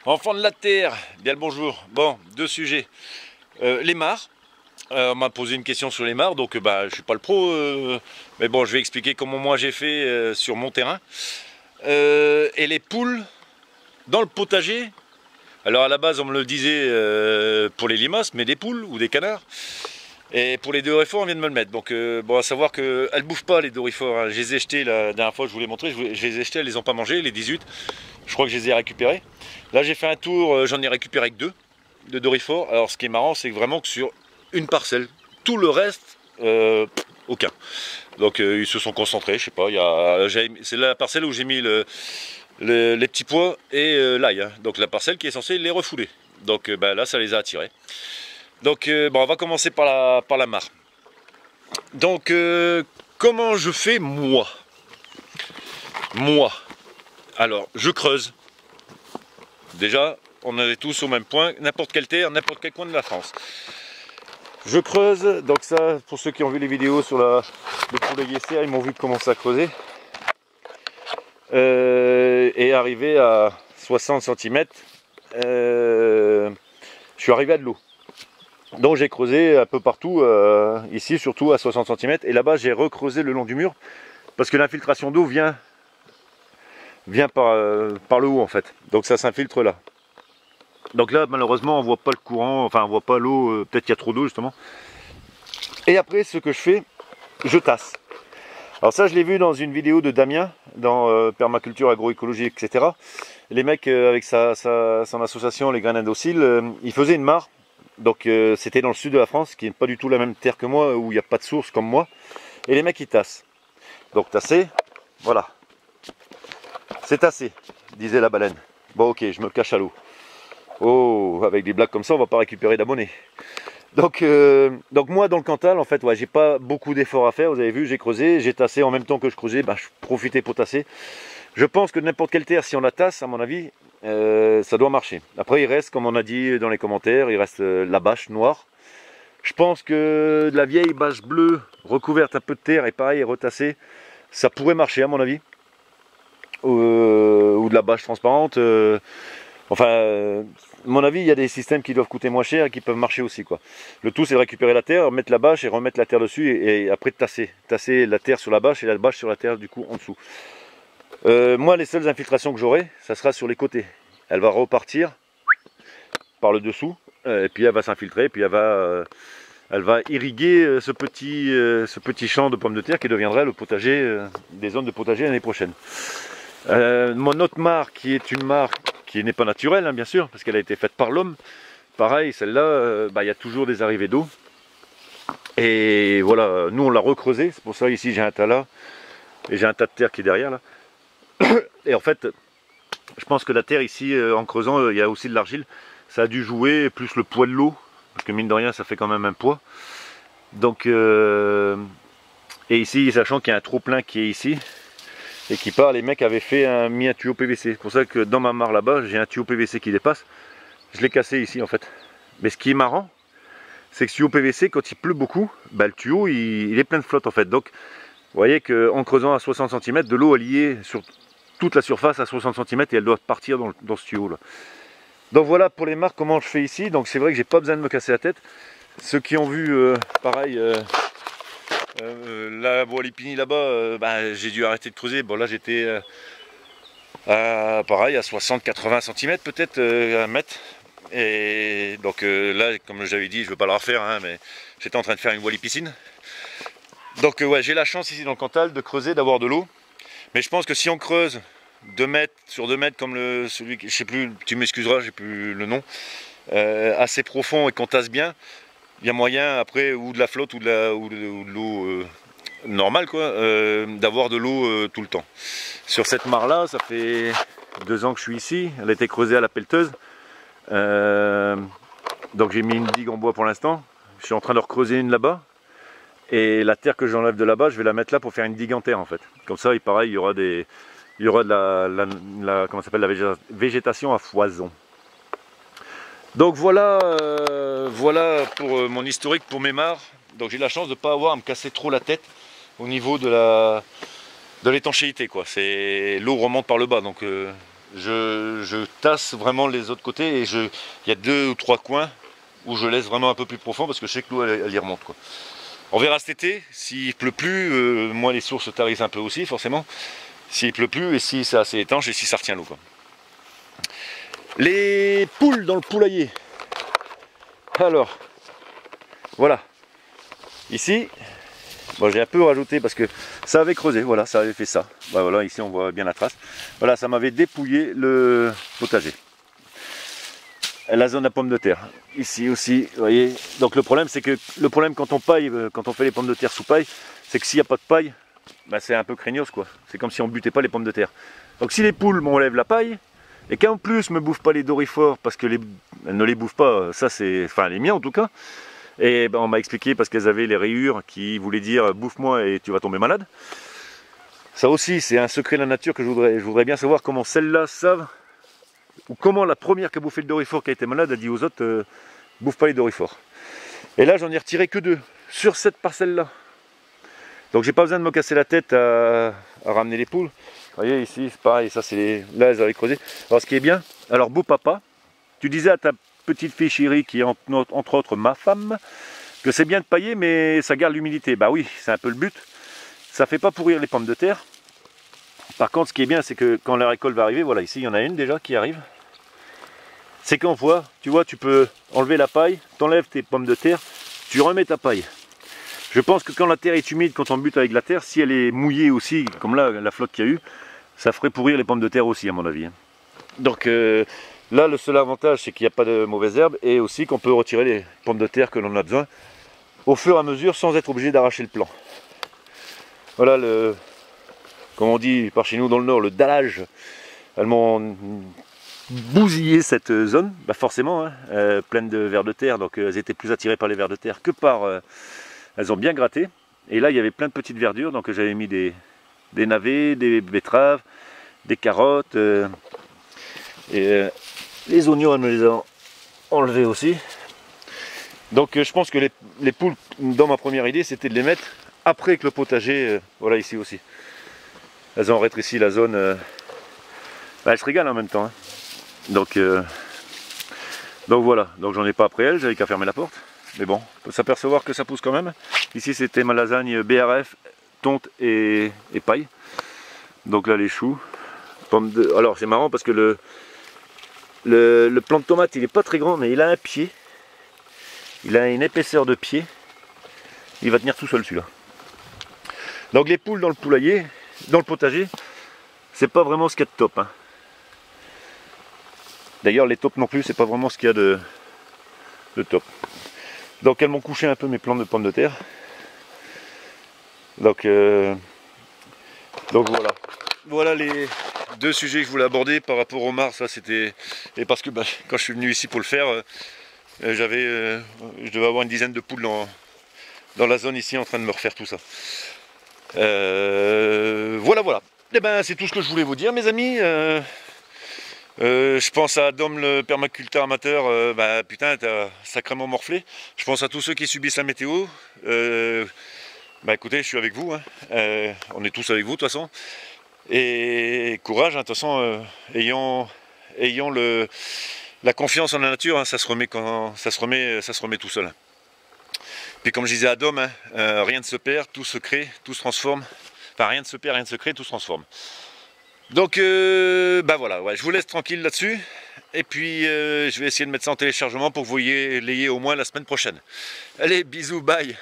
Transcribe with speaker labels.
Speaker 1: Enfants de la terre, bien le bonjour. Bon, deux sujets. Les mares. On m'a posé une question sur les mares, donc je suis pas le pro, mais bon, je vais expliquer comment moi j'ai fait sur mon terrain. Et les poules dans le potager. Alors à la base, on me le disait pour les limaces, mais des poules ou des canards. Et pour les dorifores, on vient de me le mettre. Donc bon, à savoir qu'elles ne bouffent pas les dorifores. Hein. Je les ai jetés la dernière fois, je vous l'ai montré. Je les ai jetés, elles les ont pas mangés, les 18. Je crois que je les ai récupérés. Là, j'ai fait un tour, j'en ai récupéré que deux de dorifores. Alors, ce qui est marrant, c'est que vraiment que sur une parcelle, tout le reste, aucun. Donc, ils se sont concentrés. Je sais pas. C'est la parcelle où j'ai mis les petits pois et l'ail. Hein. Donc, la parcelle qui est censée les refouler. Donc, là, ça les a attirés. Donc, on va commencer par la mare. Donc, comment je fais moi? Alors, je creuse. Déjà, on est tous au même point, n'importe quelle terre, n'importe quel coin de la France. Je creuse, donc ça, pour ceux qui ont vu les vidéos sur le poulet Yeser, ils m'ont vu commencer à creuser. Et arrivé à 60 cm, je suis arrivé à de l'eau. Donc j'ai creusé un peu partout, ici surtout à 60 cm, et là-bas j'ai recreusé le long du mur, parce que l'infiltration d'eau vient par le haut en fait, donc ça s'infiltre là. Donc là malheureusement on voit pas le courant, enfin on voit pas l'eau, peut-être qu'il y a trop d'eau justement. Et après ce que je fais, je tasse. Alors ça je l'ai vu dans une vidéo de Damien, dans permaculture, agroécologie, etc. Les mecs avec son association Les Graines Indociles, ils faisaient une mare. Donc c'était dans le sud de la France, qui n'est pas du tout la même terre que moi, où il n'y a pas de source comme moi. Et les mecs ils tassent. Donc tasser, voilà. C'est tassé, disait la baleine. Bon ok, je me cache à l'eau. Oh, avec des blagues comme ça, on va pas récupérer d'abonnés. Donc moi dans le Cantal, en fait, ouais, j'ai pas beaucoup d'efforts à faire. Vous avez vu, j'ai creusé, j'ai tassé en même temps que je creusais, je profitais pour tasser. Je pense que n'importe quelle terre, si on la tasse, à mon avis, ça doit marcher. Après, il reste, comme on a dit dans les commentaires, il reste la bâche noire. Je pense que de la vieille bâche bleue recouverte un peu de terre et pareil, retassée, ça pourrait marcher à mon avis. Ou de la bâche transparente. À mon avis, il y a des systèmes qui doivent coûter moins cher et qui peuvent marcher aussi, quoi. Le tout, c'est de récupérer la terre, mettre la bâche et remettre la terre dessus et après de tasser. Tasser la terre sur la bâche et la bâche sur la terre, du coup, en dessous. Moi, les seules infiltrations que j'aurai, ça sera sur les côtés. Elle va repartir par le dessous, et puis elle va s'infiltrer, puis elle va irriguer ce petit champ de pommes de terre qui deviendra le potager, des zones de potager l'année prochaine. Mon autre mare, qui est une mare qui n'est pas naturelle, hein, bien sûr, parce qu'elle a été faite par l'homme. Pareil, celle-là, il y a toujours des arrivées d'eau. Et voilà, nous on l'a recreusée, c'est pour ça ici j'ai un tas là, et j'ai un tas de terre qui est derrière là. Et en fait, je pense que la terre ici, en creusant, il y a aussi de l'argile. Ça a dû jouer, plus le poids de l'eau, parce que mine de rien, ça fait quand même un poids. Donc, et ici, sachant qu'il y a un trop-plein qui est ici, et qui part, les mecs avaient mis un tuyau PVC. C'est pour ça que dans ma mare là-bas, j'ai un tuyau PVC qui dépasse. Je l'ai cassé ici en fait. Mais ce qui est marrant, c'est que ce tuyau PVC, quand il pleut beaucoup, le tuyau, il est plein de flotte en fait. Donc, vous voyez qu'en creusant à 60 cm, de l'eau est liée sur toute la surface à 60 cm et elle doit partir dans ce tuyau là. Donc voilà pour les marques comment je fais ici. Donc c'est vrai que j'ai pas besoin de me casser la tête. Ceux qui ont vu pareil la Bois-Lépini là-bas, j'ai dû arrêter de creuser. Bon là j'étais pareil à 60-80 cm peut-être, 1 mètre. Et donc là comme j'avais dit, je veux pas le refaire hein, mais j'étais en train de faire une Bois-Piscine. Donc ouais, j'ai la chance ici dans le Cantal de creuser, d'avoir de l'eau. Mais je pense que si on creuse 2 mètres sur 2 mètres comme celui que je sais plus, tu m'excuseras, j'ai plus le nom, assez profond et qu'on tasse bien, il y a moyen après ou de la flotte ou de l'eau normale quoi, d'avoir de l'eau tout le temps. Sur cette mare là, ça fait 2 ans que je suis ici, elle a été creusée à la pelleteuse. Donc j'ai mis une digue en bois pour l'instant, je suis en train de recreuser une là-bas. Et la terre que j'enlève de là-bas, je vais la mettre là pour faire une digue en terre en fait. Comme ça, pareil, il y aura de la végétation à foison. Donc voilà, voilà pour mon historique pour mes mares. Donc j'ai la chance de ne pas avoir à me casser trop la tête au niveau de l'étanchéité quoi. L'eau remonte par le bas, donc je tasse vraiment les autres côtés et il y a 2 ou 3 coins où je laisse vraiment un peu plus profond parce que je sais que l'eau elle y remonte, quoi. On verra cet été, s'il pleut plus, moi les sources tarissent un peu aussi forcément, s'il pleut plus et si c'est assez étanche et si ça retient l'eau, quoi. Les poules dans le poulailler. Alors, voilà. Ici, bon, j'ai un peu rajouté parce que ça avait creusé, voilà, ça avait fait ça. Bah, voilà, ici on voit bien la trace. Voilà, ça m'avait dépouillé le potager. La zone à pommes de terre. Ici aussi, vous voyez. Donc le problème, c'est que quand on paille, quand on fait les pommes de terre sous paille, c'est que s'il n'y a pas de paille, bah, c'est un peu craignos, quoi. C'est comme si on butait pas les pommes de terre. Donc si les poules m'enlèvent la paille, et qu'en plus me bouffent pas les dorifores, parce que elles ne les bouffent pas, ça c'est, enfin les miens en tout cas, et ben, on m'a expliqué parce qu'elles avaient les rayures qui voulaient dire bouffe-moi et tu vas tomber malade. Ça aussi c'est un secret de la nature que je voudrais bien savoir comment celles-là savent, ou comment la première qui a bouffé le dorifore qui a été malade a dit aux autres bouffe pas les dorifores. Et là j'en ai retiré que 2 sur cette parcelle-là. Donc j'ai pas besoin de me casser la tête à ramener les poules. Vous voyez ici c'est pareil, ça c'est là elles avaient creusé. Alors ce qui est bien, alors beau papa, tu disais à ta petite fille chérie qui est entre autres ma femme, que c'est bien de pailler mais ça garde l'humidité. Bah oui, c'est un peu le but. Ça fait pas pourrir les pommes de terre. Par contre ce qui est bien c'est que quand la récolte va arriver, voilà ici il y en a une déjà qui arrive. C'est qu'on voit, tu vois, tu peux enlever la paille, t'enlèves tes pommes de terre, tu remets ta paille. Je pense que quand la terre est humide, quand on bute avec la terre, si elle est mouillée aussi, comme là, la flotte qu'il y a eu, ça ferait pourrir les pommes de terre aussi, à mon avis. Donc là, le seul avantage, c'est qu'il n'y a pas de mauvaises herbes et aussi qu'on peut retirer les pommes de terre que l'on a besoin au fur et à mesure sans être obligé d'arracher le plant. Voilà, comme on dit par chez nous dans le nord, le dallage. Elles m'ont bousillé cette zone, bah forcément, hein, pleine de vers de terre, donc elles étaient plus attirées par les vers de terre que par... elles ont bien gratté, et là il y avait plein de petites verdures, donc j'avais mis des navets, des betteraves, des carottes, et les oignons on me les a enlevés aussi. Donc je pense que les poules, dans ma première idée, c'était de les mettre après que le potager, voilà ici aussi. Elles ont rétréci la zone, bah, elles se régalent en même temps. Hein. Donc voilà, donc j'en ai pas après elles, j'avais qu'à fermer la porte. Mais bon, on peut s'apercevoir que ça pousse quand même. Ici c'était ma lasagne BRF, tonte et paille. Donc là les choux. Alors c'est marrant parce que le plant de tomate il est pas très grand mais il a un pied. Il a une épaisseur de pied. Il va tenir tout seul celui-là. Donc les poules dans le poulailler, dans le potager, c'est pas vraiment ce qu'il y a de top. Hein. D'ailleurs les taupes non plus, c'est pas vraiment ce qu'il y a de top. Donc elles m'ont couché un peu mes plants de pommes de terre. Donc voilà. Voilà les 2 sujets que je voulais aborder par rapport au mar. Ça c'était. Et parce que bah, quand je suis venu ici pour le faire, je devais avoir une dizaine de poules dans la zone ici en train de me refaire tout ça. Voilà. Et ben c'est tout ce que je voulais vous dire mes amis. Je pense à Dom le permaculteur amateur, bah putain t'as sacrément morflé. Je pense à tous ceux qui subissent la météo. Bah écoutez, je suis avec vous, hein. On est tous avec vous de toute façon. Et courage, hein, de toute façon, ayant la confiance en la nature, hein, ça se remet tout seul. Puis comme je disais à Dom, hein, rien ne se perd, tout se crée, tout se transforme. Enfin rien ne se perd, rien ne se crée, tout se transforme. Donc bah voilà, ouais, je vous laisse tranquille là-dessus. Et puis je vais essayer de mettre ça en téléchargement pour que vous l'ayez au moins la semaine prochaine. Allez, bisous, bye.